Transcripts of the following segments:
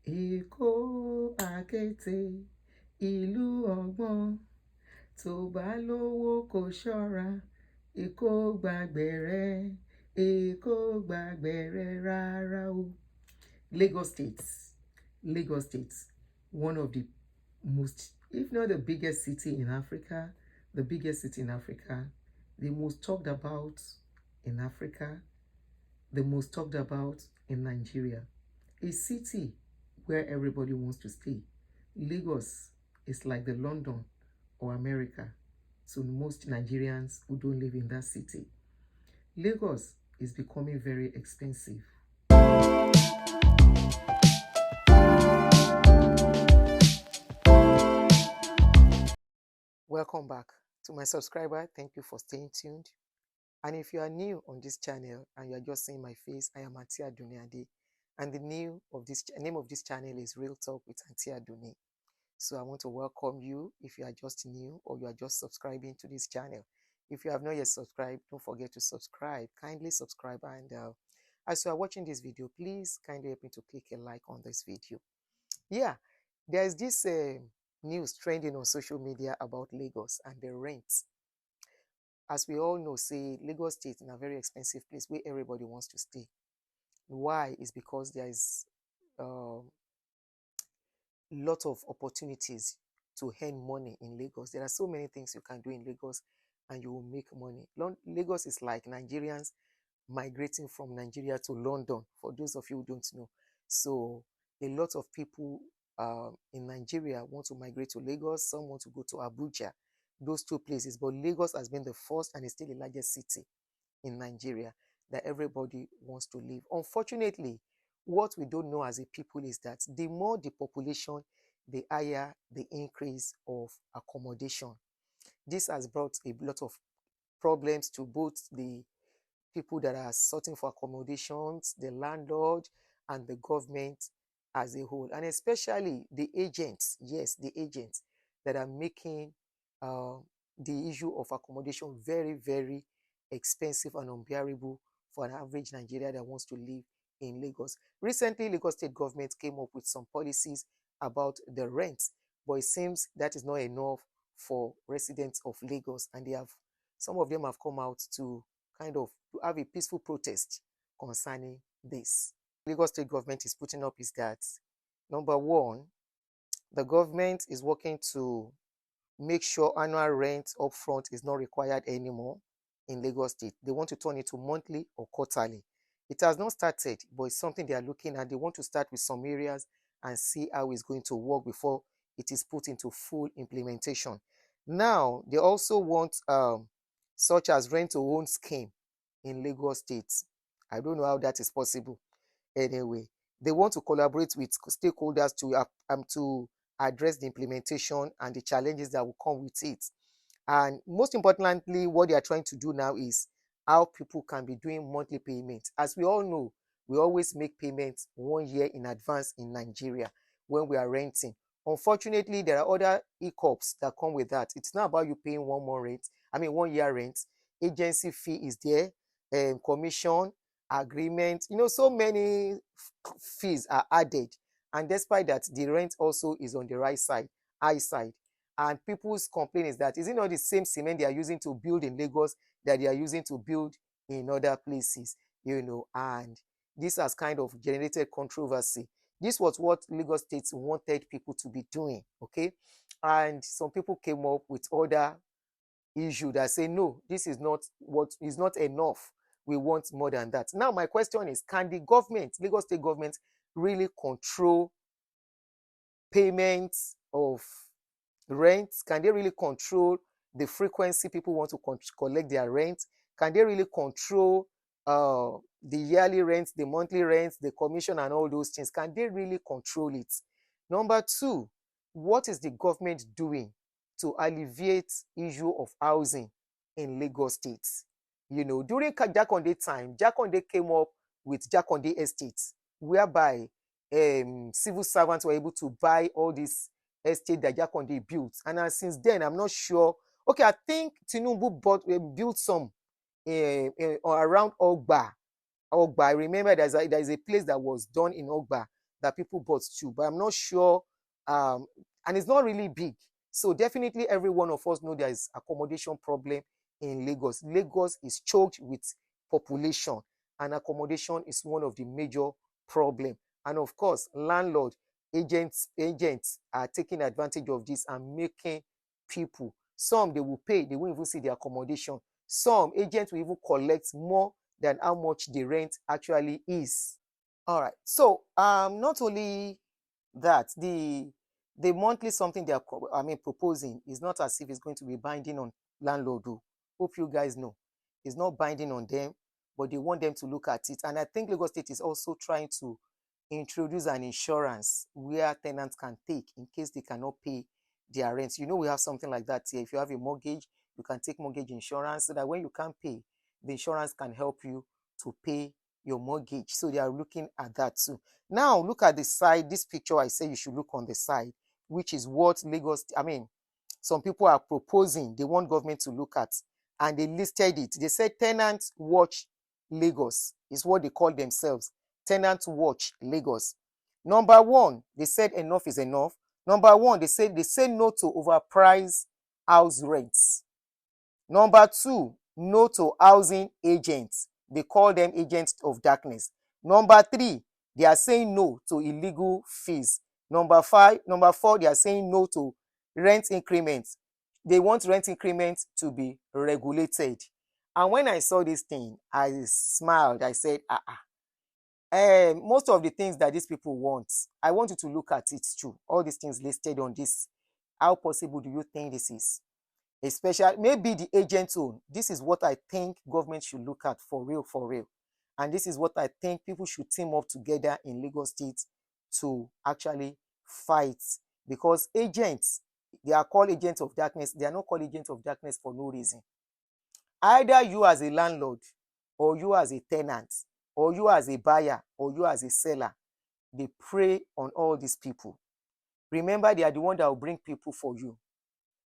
Èkó àkété ìlú ọgbọ́n, tó bá lówó kó ṣọ́ra, Èkó gbàgbẹ̀rẹ̀, Èkó gbàgbẹ̀rẹ̀ rárá o. Lagos State, one of the most, if not the biggest city in Africa, the biggest city in Africa, the most talked about in Africa, the most talked about in Nigeria. A city where everybody wants to stay. Lagos is like the London or America to most Nigerians who don't live in that city. Lagos is becoming very expensive. Welcome back to my subscriber. Thank you for staying tuned. And if you are new on this channel and you are just seeing my face, I am Aunty Aduniade. And the name of this channel is Real Talk with Aunty Aduni. So I want to welcome you if you are just new or you are just subscribing to this channel. If you have not yet subscribed, don't forget to subscribe. Kindly subscribe. And as you are watching this video, please kindly help me to click a like on this video. Yeah, there's this news trending on social media about Lagos and the rent. As we all know, say Lagos State is a very expensive place where everybody wants to stay. Why? Is because there is lot of opportunities to earn money in Lagos. There are so many things you can do in Lagos and you will make money. Lagos is like Nigerians migrating from Nigeria to London, for those of you who don't know. So a lot of people in Nigeria want to migrate to Lagos. Some want to go to Abuja, those two places. But Lagos has been the first and is still the largest city in Nigeria that everybody wants to live. Unfortunately, what we don't know as a people is that the more the population, the higher the increase of accommodation. This has brought a lot of problems to both the people that are searching for accommodations, the landlord, and the government as a whole, and especially the agents, yes, the agents that are making the issue of accommodation very, very expensive and unbearable for an average Nigerian that wants to live in Lagos. Recently, Lagos State government came up with some policies about the rent, but it seems that is not enough for residents of Lagos, and some of them have come out to kind of have a peaceful protest concerning this. Lagos State government is putting up is that, number one, the government is working to make sure annual rent upfront is not required anymore in Lagos State. They want to turn it to monthly or quarterly. It has not started, but it's something they are looking at. They want to start with some areas and see how it's going to work before it is put into full implementation. Now, they also want such as rent-to-own scheme in Lagos State. I don't know how that is possible. Anyway, they want to collaborate with stakeholders to address the implementation and the challenges that will come with it. And most importantly, what they are trying to do now is how people can be doing monthly payments. As we all know, we always make payments 1 year in advance in Nigeria when we are renting. Unfortunately, there are other hiccups that come with that. It's not about you paying 1 year rent. Agency fee is there, commission, agreement, so many fees are added. And despite that, the rent also is on the high side. And people's complaint is that, is it not the same cement they are using to build in Lagos that they are using to build in other places, and this has kind of generated controversy. This was what Lagos State wanted people to be doing, okay? And some people came up with other issue that say, no, this is not enough. We want more than that. Now, my question is, can the government, Lagos State government, really control payments of rent? Can they really control the frequency people want to collect their rent? Can they really control the yearly rent, the monthly rent, the commission and all those things? Can they really control it? Number two, what is the government doing to alleviate issue of housing in Lagos State? During Jakonde time, Jakonde came up with Jakonde Estates, whereby civil servants were able to buy all these estates that Jakonde built. And since then, I'm not sure. Okay, I think Tinubu built some around Ogba. I remember there's a place that was done in Ogba that people bought too, but I'm not sure. And it's not really big. So definitely every one of us know there is accommodation problem in Lagos. Lagos is choked with population, and accommodation is one of the major problem. And of course, landlord agents are taking advantage of this and making people. Some they will pay, they won't even see the accommodation. Some agents will even collect more than how much the rent actually is. All right. So not only that, the monthly something they are proposing is not as if it's going to be binding on landlord. Hope you guys know it's not binding on them, but they want them to look at it. And I think Lagos State is also trying to introduce an insurance where tenants can take in case they cannot pay their rent. You know, we have something like that here. If you have a mortgage, you can take mortgage insurance so that when you can't pay, the insurance can help you to pay your mortgage. So they are looking at that too. Now look at the side. This picture, I say you should look on the side, which is what some people are proposing. They want government to look at, and they listed it. They said Tenants Watch Lagos is what they call themselves. Tenants Watch Lagos. Number one, they said enough is enough. Number one, they say no to overpriced house rents. Number two, no to housing agents. They call them agents of darkness. Number three, they are saying no to illegal fees. Number four, they are saying no to rent increments. They want rent increments to be regulated. And when I saw this thing, I smiled. I said, most of the things that these people want, I want you to look at it too. All these things listed on this. How possible do you think this is? Especially maybe the agent's own. This is what I think government should look at for real. And this is what I think people should team up together in Lagos State to actually fight. Because agents, they are called agents of darkness. They are not called agents of darkness for no reason. Either you as a landlord, or you as a tenant, or you as a buyer, or you as a seller, they prey on all these people. Remember, they are the one that will bring people for you.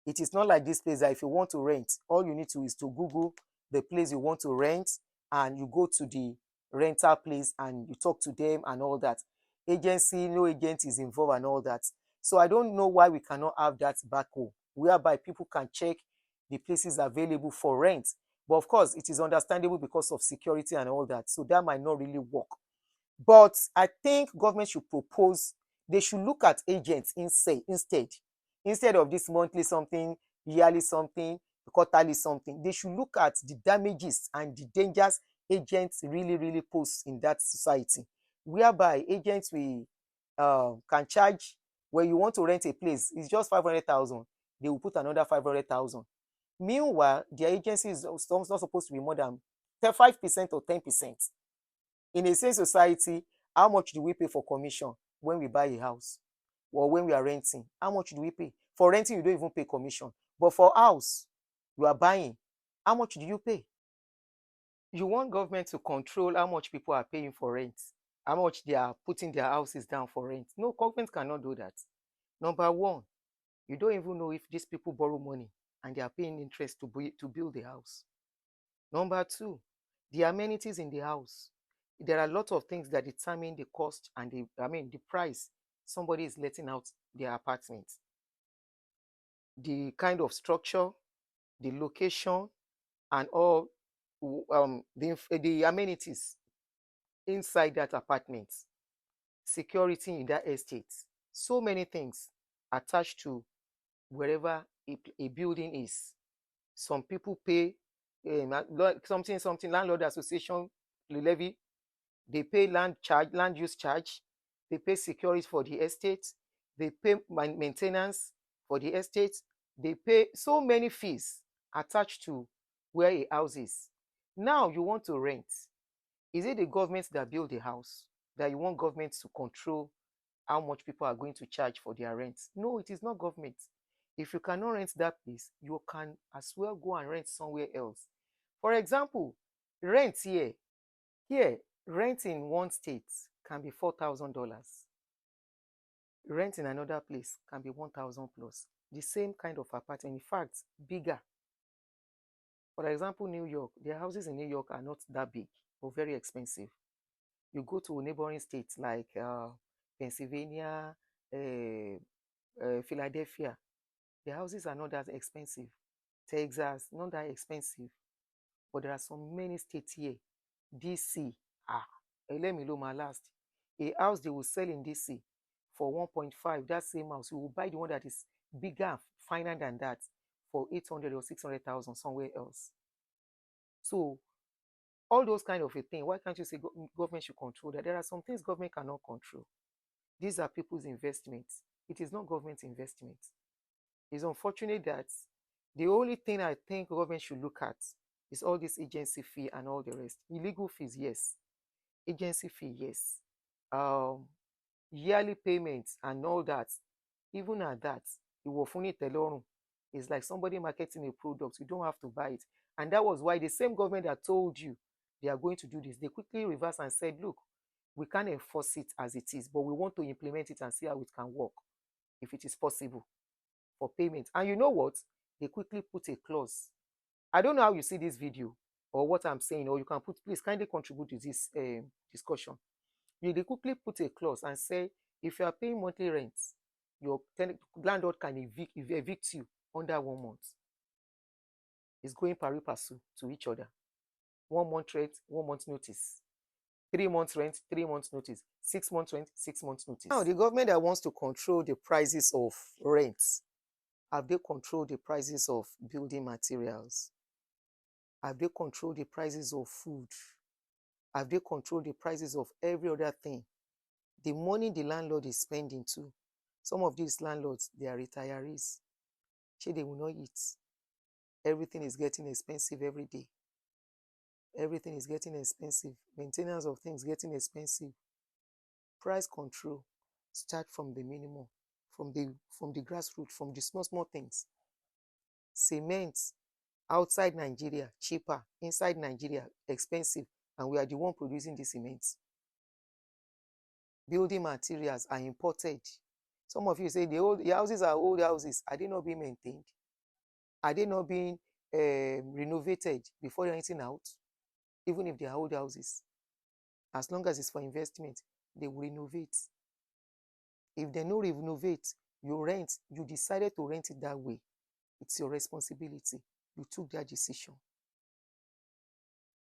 It is not like this place that if you want to rent, all you need to is to Google the place you want to rent, and you go to the rental place and you talk to them and all that. Agency, no agent is involved and all that. So I don't know why we cannot have that backhoe whereby people can check the places available for rent. But of course, it is understandable because of security and all that. So that might not really work. But I think government should propose, they should look at agents instead of this monthly something, yearly something, quarterly something. They should look at the damages and the dangers agents really pose in that society, whereby agents can charge. When you want to rent a place, it's just 500,000. They will put another 500,000. Meanwhile, their agency is not supposed to be more than 5% or 10%. In a same society, how much do we pay for commission when we buy a house or when we are renting? How much do we pay? For renting, you don't even pay commission. But for house, you are buying. How much do you pay? You want government to control how much people are paying for rent, how much they are putting their houses down for rent. No, government cannot do that. Number one, you don't even know if these people borrow money and they are paying interest to build the house. Number two, the amenities in the house. There are a lot of things that determine the cost and the price somebody is letting out their apartment. The kind of structure, the location, and all the amenities inside that apartment, security in that estate, so many things attached to wherever a building is. Some people pay something landlord association levy. They pay land use charge. They pay security for the estate. They pay maintenance for the estate. They pay so many fees attached to where a house is. Now you want to rent. Is it the government that build the house that you want government to control how much people are going to charge for their rent? No, it is not government. If you cannot rent that place, you can as well go and rent somewhere else. For example, rent here, rent in one state can be $4,000. Rent in another place can be 1,000 plus. The same kind of apartment, in fact, bigger. For example, New York, their houses in New York are not that big, but very expensive. You go to neighboring states like Pennsylvania, Philadelphia, the houses are not that expensive. Texas, not that expensive. But there are so many states here. DC, let me know my last. A house they will sell in DC for 1.5, that same house, you will buy the one that is bigger, finer than that for 800 or 600,000 somewhere else. So all those kind of a thing, why can't you say government should control that? There are some things government cannot control. These are people's investments. It is not government investment. It's unfortunate that the only thing I think government should look at is all this agency fee and all the rest. Illegal fees, yes. Agency fee, yes. Yearly payments and all that. Even at that, it's like somebody marketing a product. You don't have to buy it. And that was why the same government that told you they are going to do this, they quickly reversed and said, look, we can't enforce it as it is, but we want to implement it and see how it can work, if it is possible, for payment. And you know what? They quickly put a clause. I don't know how you see this video or what I'm saying, or you can put, please kindly contribute to this discussion. They quickly put a clause and say, if you are paying monthly rent, your landlord can evict you under 1 month. It's going pari passu to each other. 1 month rent, 1 month notice. 3 months rent, 3 months notice. 6 months rent, 6 months notice. Now, the government that wants to control the prices of rent, have they controlled the prices of building materials? Have they controlled the prices of food? Have they controlled the prices of every other thing? The money the landlord is spending too. Some of these landlords, they are retirees. They will not eat. Everything is getting expensive every day. Everything is getting expensive. Maintenance of things getting expensive. Price control start from the minimum, from the grassroots, from the small things. Cement outside Nigeria cheaper, inside Nigeria expensive, and we are the one producing the cement. Building materials are imported. Some of you say the houses are old houses. Are they not being maintained? Are they not being renovated before renting out? Even if they are old houses, as long as it's for investment, they will renovate. If they no renovate, you rent, you decided to rent it that way. It's your responsibility. You took that decision.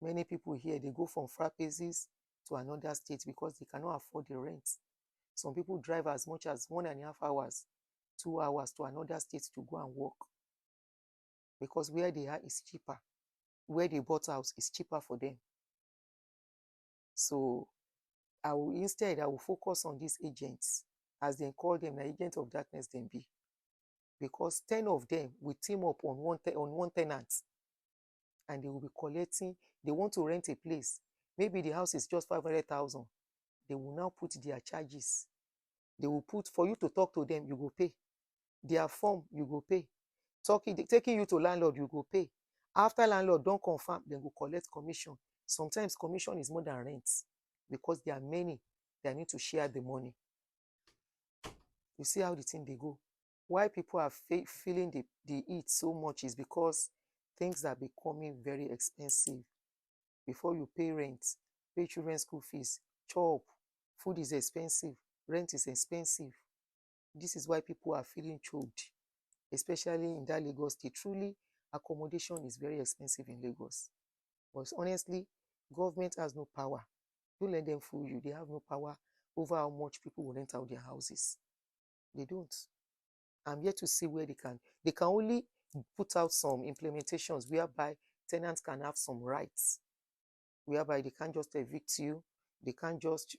Many people here, they go from far places to another state because they cannot afford the rent. Some people drive as much as 1.5 hours, 2 hours to another state to go and work, because where they are is cheaper. Where they bought house is cheaper for them. So I will focus on these agents, as they call them, the agents of darkness them be. Because 10 of them will team up on one tenant, and they will be collecting. They want to rent a place. Maybe the house is just 500,000. They will now put their charges. They will put, for you to talk to them, you go pay. Their form, you go pay. Taking you to landlord, you go pay. After landlord don't confirm, then go collect commission. Sometimes commission is more than rent, because there are many that need to share the money. You see how the thing they go. Why people are feeling the heat so much is because things are becoming very expensive. Before you pay rent, pay children's school fees, chop, food is expensive, rent is expensive. This is why people are feeling choked, especially in that Lagos state. Truly, accommodation is very expensive in Lagos. But honestly, government has no power. Don't let them fool you. They have no power over how much people will rent out their houses. They don't. I'm yet to see where they can only put out some implementations whereby tenants can have some rights, whereby they can't just evict you, they can't just,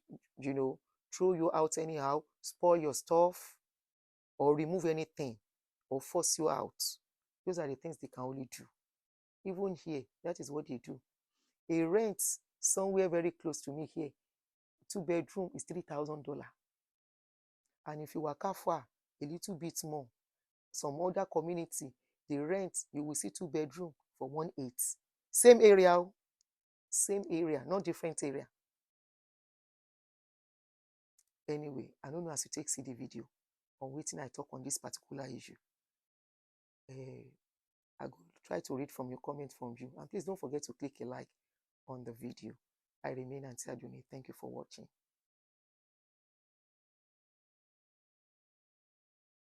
throw you out anyhow, spoil your stuff, or remove anything, or force you out. Those are the things they can only do. Even here, that is what they do. A rent somewhere very close to me here, 2-bedroom is $3,000. And if you work far, a little bit more, some other community, the rent, you will see 2-bedroom for 1.8. Same area, not different area. Anyway, I don't know as you take see the video on waiting I talk on this particular issue. I will try to read from your comment from you. And please don't forget to click a like on the video. I remain Auntie Aduni. Thank you for watching.